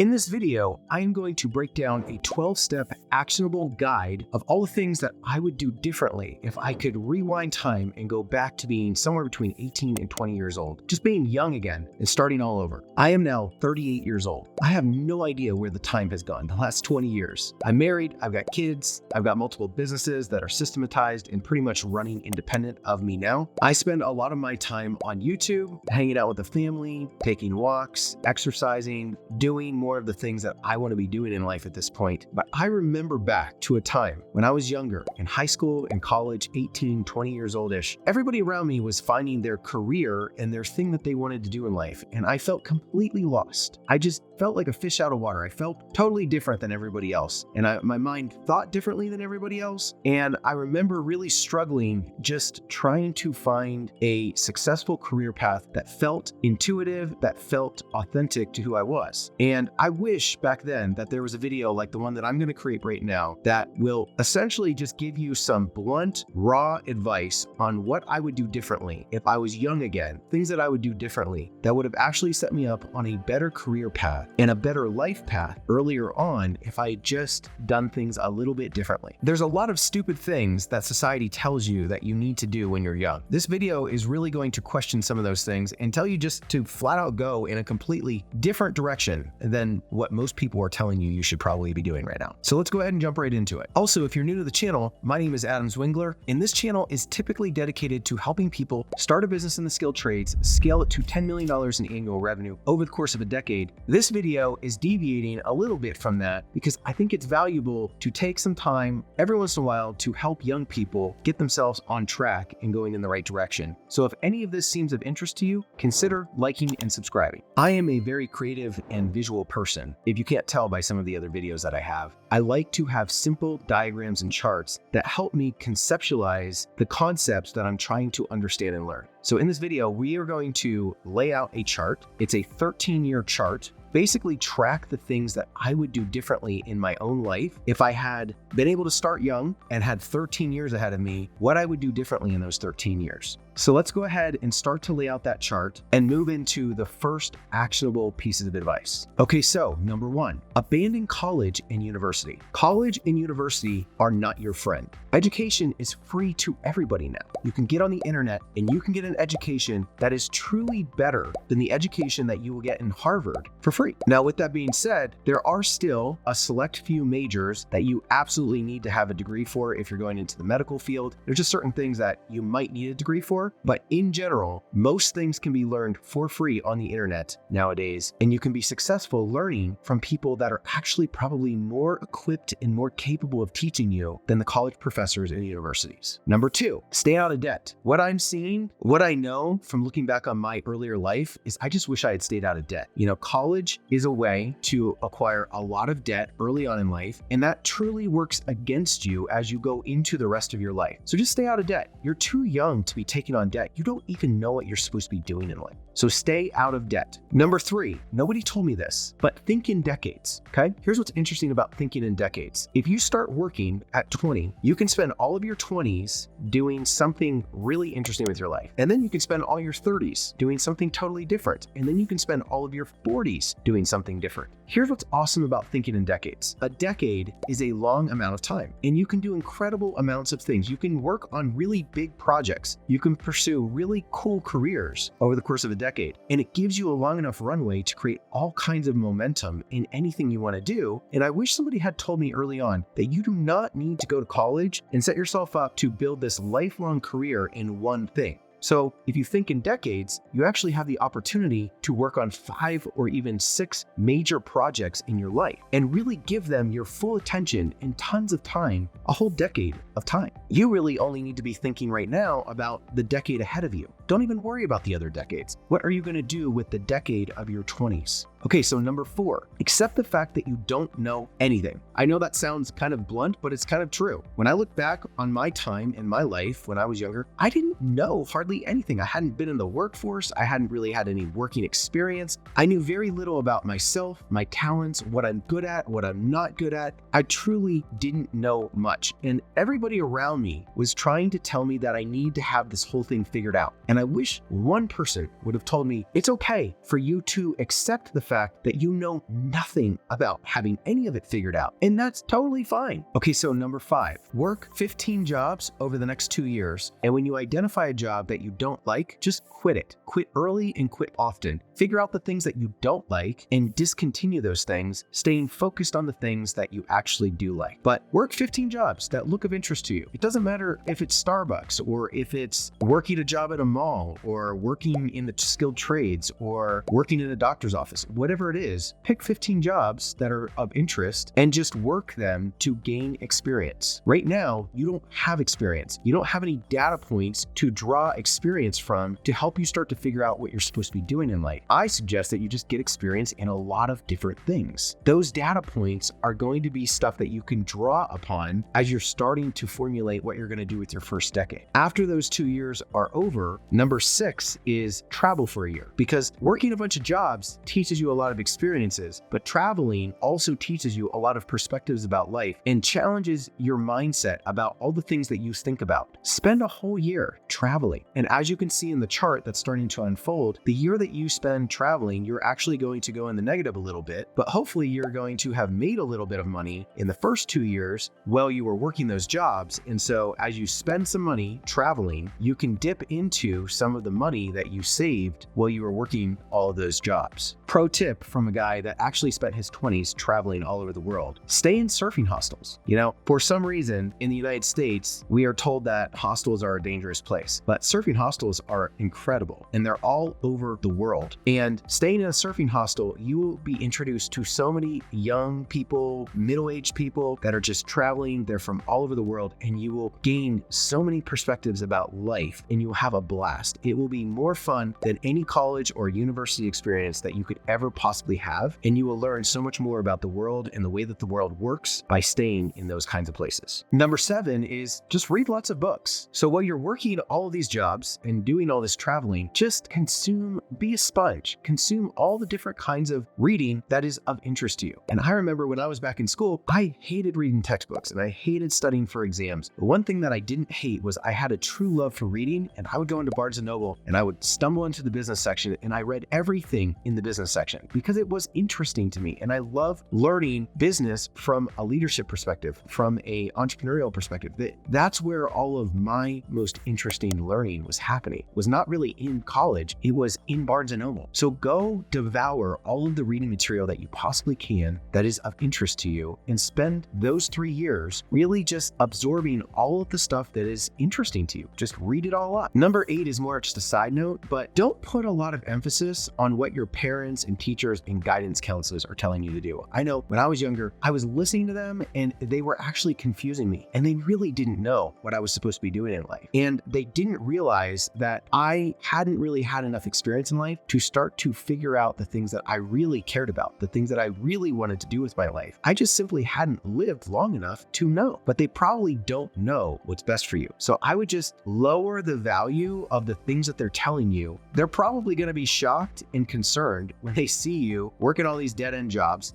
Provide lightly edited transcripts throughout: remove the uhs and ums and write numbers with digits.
In this video, I am going to break down a 12-step actionable guide of all the things that I would do differently if I could rewind time and go back to being somewhere between 18 and 20 years old, just being young again and starting all over. I am now 38 years old. I have no idea where the time has gone the last 20 years. I'm married, I've got kids, I've got multiple businesses that are systematized and pretty much running independent of me now. I spend a lot of my time on YouTube, hanging out with the family, taking walks, exercising, doing more of the things that I want to be doing in life at this point. But I remember back to a time when I was younger, in high school and college, 18, 20 years old-ish. Everybody around me was finding their career and their thing that they wanted to do in life. And I felt completely lost. I just felt like a fish out of water. I felt totally different than everybody else. And my mind thought differently than everybody else. And I remember really struggling just trying to find a successful career path that felt intuitive, that felt authentic to who I was. And I wish back then that there was a video like the one that I'm going to create right now that will essentially just give you some blunt, raw advice on what I would do differently if I was young again, things that I would do differently that would have actually set me up on a better career path and a better life path earlier on if I had just done things a little bit differently. There's a lot of stupid things that society tells you that you need to do when you're young. This video is really going to question some of those things and tell you just to flat out go in a completely different direction than what most people are telling you should probably be doing right now. So let's go ahead and jump right into it. Also, if you're new to the channel, my name is Adam Zwingler, and this channel is typically dedicated to helping people start a business in the skilled trades, scale it to $10 million in annual revenue over the course of a decade. This video is deviating a little bit from that because I think it's valuable to take some time every once in a while to help young people get themselves on track and going in the right direction. So if any of this seems of interest to you, consider liking and subscribing. I am a very creative and visual person. If you can't tell by some of the other videos that I have, I like to have simple diagrams and charts that help me conceptualize the concepts that I'm trying to understand and learn. So in this video, we are going to lay out a chart. It's a 13-year chart. Basically track the things that I would do differently in my own life if I had been able to start young and had 13 years ahead of me, what I would do differently in those 13 years. So let's go ahead and start to lay out that chart and move into the first actionable pieces of advice. Okay, so number one, abandon college and university. College and university are not your friend. Education is free to everybody now. You can get on the internet and you can get an education that is truly better than the education that you will get in Harvard for free. Now, with that being said, there are still a select few majors that you absolutely need to have a degree for if you're going into the medical field. There's just certain things that you might need a degree for. But in general, most things can be learned for free on the internet nowadays, and you can be successful learning from people that are actually probably more equipped and more capable of teaching you than the college professors in universities. Number two, stay out of debt. What I'm seeing, what I know from looking back on my earlier life is I just wish I had stayed out of debt. You know, college is a way to acquire a lot of debt early on in life, and that truly works against you as you go into the rest of your life. So just stay out of debt. You're too young to be taking on debt. You don't even know what you're supposed to be doing in life. So stay out of debt. Number three, nobody told me this, but think in decades, okay? Here's what's interesting about thinking in decades. If you start working at 20, you can spend all of your 20s doing something really interesting with your life. And then you can spend all your 30s doing something totally different. And then you can spend all of your 40s doing something different. Here's what's awesome about thinking in decades. A decade is a long amount of time, and you can do incredible amounts of things. You can work on really big projects. You can pursue really cool careers over the course of a decade, and it gives you a long enough runway to create all kinds of momentum in anything you want to do. And I wish somebody had told me early on that you do not need to go to college and set yourself up to build this lifelong career in one thing. So if you think in decades, you actually have the opportunity to work on 5 or even 6 major projects in your life and really give them your full attention and tons of time, a whole decade of time. You really only need to be thinking right now about the decade ahead of you. Don't even worry about the other decades. What are you going to do with the decade of your 20s? Okay, so number 4, accept the fact that you don't know anything. I know that sounds kind of blunt, but it's kind of true. When I look back on my time in my life when I was younger, I didn't know hardly anything. I hadn't been in the workforce. I hadn't really had any working experience. I knew very little about myself, my talents, what I'm good at, what I'm not good at. I truly didn't know much. And everybody around me was trying to tell me that I need to have this whole thing figured out. And I wish one person would have told me it's okay for you to accept the fact that you know nothing about having any of it figured out. And that's totally fine. Okay, so number 5, work 15 jobs over the next 2 years. And when you identify a job that you don't like, just quit it. Quit early and quit often. Figure out the things that you don't like and discontinue those things, staying focused on the things that you actually do like. But work 15 jobs that look of interest to you. It doesn't matter if it's Starbucks or if it's working a job at a mall or working in the skilled trades or working in a doctor's office. Whatever it is, pick 15 jobs that are of interest and just work them to gain experience. Right now, you don't have experience. You don't have any data points to draw experience from to help you start to figure out what you're supposed to be doing in life. I suggest that you just get experience in a lot of different things. Those data points are going to be stuff that you can draw upon as you're starting to formulate what you're going to do with your first decade. After those 2 years are over, number 6 is travel for a year, because working a bunch of jobs teaches you a lot of experiences, but traveling also teaches you a lot of perspectives about life and challenges your mindset about all the things that you think about. Spend a whole year traveling. And as you can see in the chart that's starting to unfold, the year that you spend traveling, you're actually going to go in the negative a little bit, but hopefully you're going to have made a little bit of money in the first 2 years while you were working those jobs. And so as you spend some money traveling, you can dip into some of the money that you saved while you were working all of those jobs. Pro tip from a guy that actually spent his 20s traveling all over the world: stay in surfing hostels. You know, for some reason in the United States, we are told that hostels are a dangerous place, but surfing hostels are incredible and they're all over the world. And staying in a surfing hostel, you will be introduced to so many young people, middle-aged people that are just traveling. They're from all over the world, and you will gain so many perspectives about life and you'll have a blast. It will be more fun than any college or university experience that you could ever possibly have, and you will learn so much more about the world and the way that the world works by staying in those kinds of places. Number 7 is just read lots of books. So while you're working all of these jobs and doing all this traveling, just consume, be a sponge, consume all the different kinds of reading that is of interest to you. And I remember when I was back in school, I hated reading textbooks and I hated studying for exams. But one thing that I didn't hate was I had a true love for reading, and I would go into Barnes & Noble and I would stumble into the business section and I read everything in the business section because it was interesting to me. And I love learning business from a leadership perspective, from an entrepreneurial perspective. That's where all of my most interesting learning was happening. It was not really in college, it was in Barnes & Noble. So go devour all of the reading material that you possibly can that is of interest to you, and spend those 3 years really just absorbing all of the stuff that is interesting to you. Just read it all up. Number 8 is more just a side note, but don't put a lot of emphasis on what your parents and teachers and guidance counselors are telling you to do. I know when I was younger, I was listening to them and they were actually confusing me, and they really didn't know what I was supposed to be doing in life. And they didn't realize that I hadn't really had enough experience in life to start to figure out the things that I really cared about, the things that I really wanted to do with my life. I just simply hadn't lived long enough to know, but they probably don't know what's best for you. So I would just lower the value of the things that they're telling you. They're probably going to be shocked and concerned when they see you working all these dead-end jobs,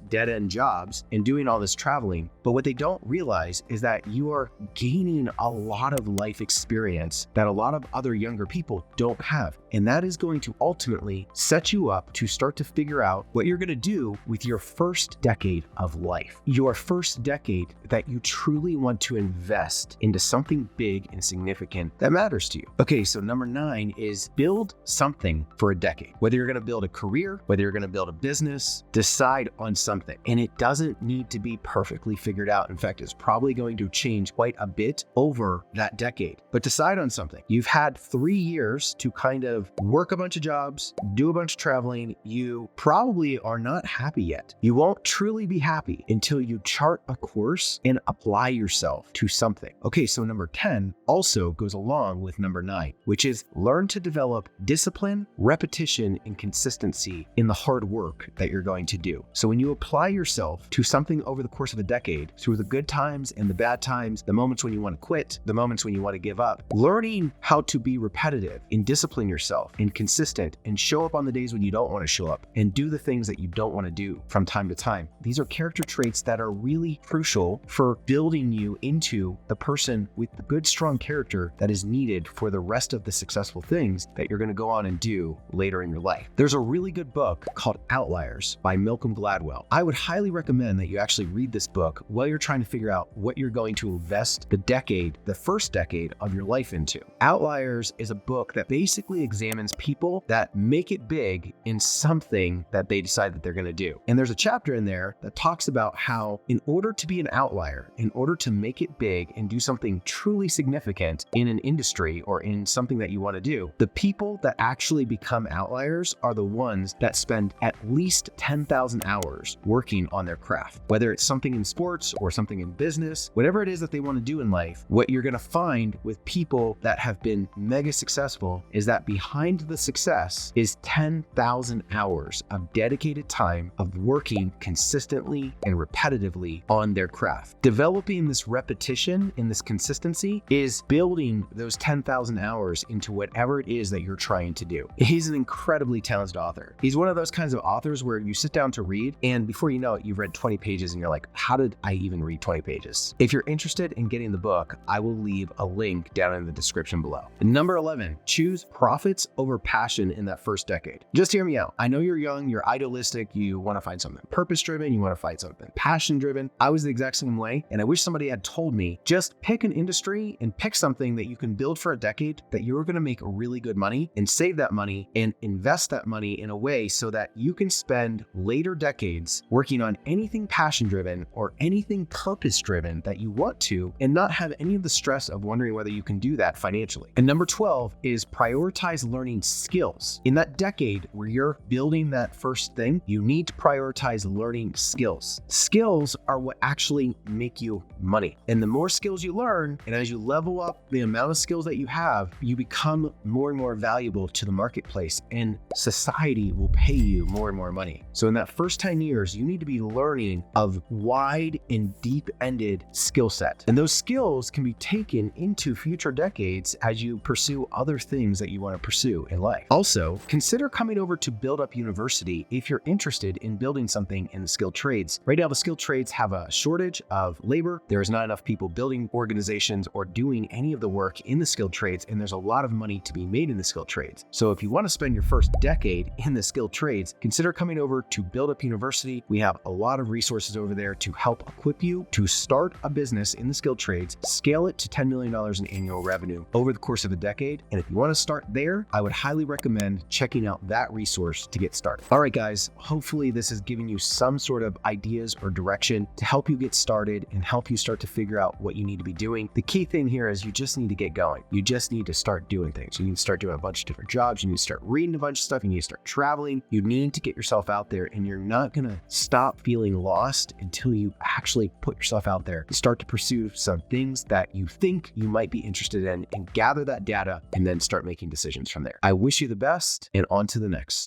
and doing all this traveling. But what they don't realize is that you are gaining a lot of life experience that a lot of other younger people don't have. And that is going to ultimately set you up to start to figure out what you're going to do with your first decade of life. Your first decade that you truly want to invest into something big and significant that matters to you. Okay, so number 9 is build something for a decade. Whether you're going to build a career, whether you're going to build a business, decide on something. And it doesn't need to be perfectly figured out. In fact, it's probably going to change quite a bit over that decade. But decide on something. You've had 3 years to kind of work a bunch of jobs, do a bunch of traveling. You probably are not happy yet. You won't truly be happy until you chart a course and apply yourself to something. Okay, so number 10 also goes along with number 9, which is learn to develop discipline, repetition, and consistency in the hard work that you're going to do. So when you apply yourself to something over the course of a decade, through the good times and the bad times, the moments when you want to quit, the moments when you want to give up, learning how to be repetitive and discipline yourself and consistent and show up on the days when you don't want to show up and do the things that you don't want to do from time to time. These are character traits that are really crucial for building you into the person with the good, strong character that is needed for the rest of the successful things that you're going to go on and do later in your life. There's a really good book called Outliers by Malcolm Gladwell. I would highly recommend that you actually read this book while you're trying to figure out what you're going to invest the first decade of your life into. Outliers is a book that basically examines people that make it big in something that they decide that they're going to do. And there's a chapter in there that talks about how in order to be an outlier, in order to make it big and do something truly significant in an industry or in something that you want to do, the people that actually become outliers are the ones that spend at least 10,000 hours working on their craft. Whether it's something in sports or something in business, whatever it is that they want to do in life, what you're going to find with people that have been mega successful is that behind the success is 10,000 hours of dedicated time of working consistently and repetitively on their craft. Developing this repetition and this consistency is building those 10,000 hours into whatever it is that you're trying to do. He's an incredibly talented author. He's one of those kinds of authors where you sit down to read, and before you know it, you've read 20 pages and you're like, how did I even read 20 pages? If you're interested in getting the book, I will leave a link down in the description below. Number 11, choose profits over passion in that first decade. Just hear me out. I know you're young, you're idealistic, you want to find something purpose-driven, you want to find something passion-driven. I was the exact same way, and I wish somebody had told me, just pick an industry and pick something that you can build for a decade that you're going to make really good money and save that money and invest that money in a way so that you can spend later decades working on anything passion-driven or anything purpose-driven that you want to and not have any of the stress of wondering whether you can do that financially. And number 12 is prioritize learning skills. In that decade where you're building that first thing, you need to prioritize learning skills. Skills are what actually make you money. And the more skills you learn, and as you level up the amount of skills that you have, you become more and more valuable to the marketplace, and society will pay you more and more money. So in that first 10 years, you need to be learning a wide and deep-ended skill set. And those skills can be taken into future decades as you pursue other things that you want to pursue in life. Also, consider coming over to Build Up University if you're interested in building something in the skilled trades. Right now, the skilled trades have a shortage of labor. There is not enough people building organizations or doing any of the work in the skilled trades, and there's a lot of money to be made in the skilled trades. So if you want to spend your first decade in the skilled trades, consider coming over to Build Up University. We have a lot of resources over there to help equip you to start a business in the skilled trades, scale it to $10 million in annual revenue over the course of a decade. And if you want to start there, I would highly recommend checking out that resource to get started. All right, guys, hopefully this has given you some sort of ideas or direction to help you get started and help you start to figure out what you need to be doing. The key thing here is you just need to get going. You just need to start doing things. You need to start doing a bunch of different jobs. You need to start reading a bunch of stuff. You need to start traveling. You need to get yourself out there, and you're not going to stop feeling lost until you actually put yourself out there and start to pursue some things that you think you might be interested in and gather that data and then start making decisions from there. I wish you the best, and on to the next.